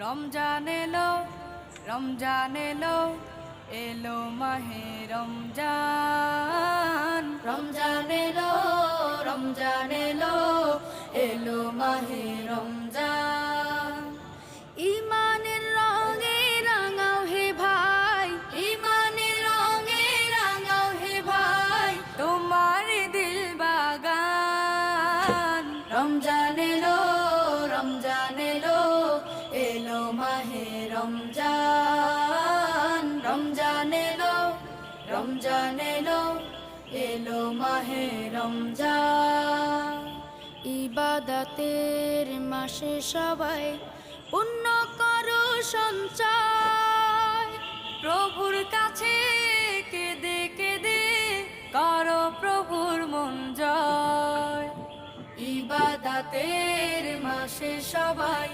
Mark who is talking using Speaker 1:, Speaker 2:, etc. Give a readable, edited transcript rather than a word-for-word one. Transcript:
Speaker 1: রমজান এলো, রমজান এলো, এলো মাহে রমজান। রমজান এলো, রমজান এলো, এলো মাহে রমজান। ইমানের রঙে রাঙাও হে ভাই, ইমানের রঙে রাঙাও হে ভাই, তোমার দিল বাগান। রমজান এলো, রমজান এলো, এলো মাহে রমজান। রমজান এলো, রমজান এলো, এলো মাহে রমজান। ইবাদতের মাসে সবাই পুণ্য করো সঞ্চয়, প্রভুর কাছে কেঁদে কেঁদে করো প্রভুর মন জয়। ইবাদতের মাসে সবাই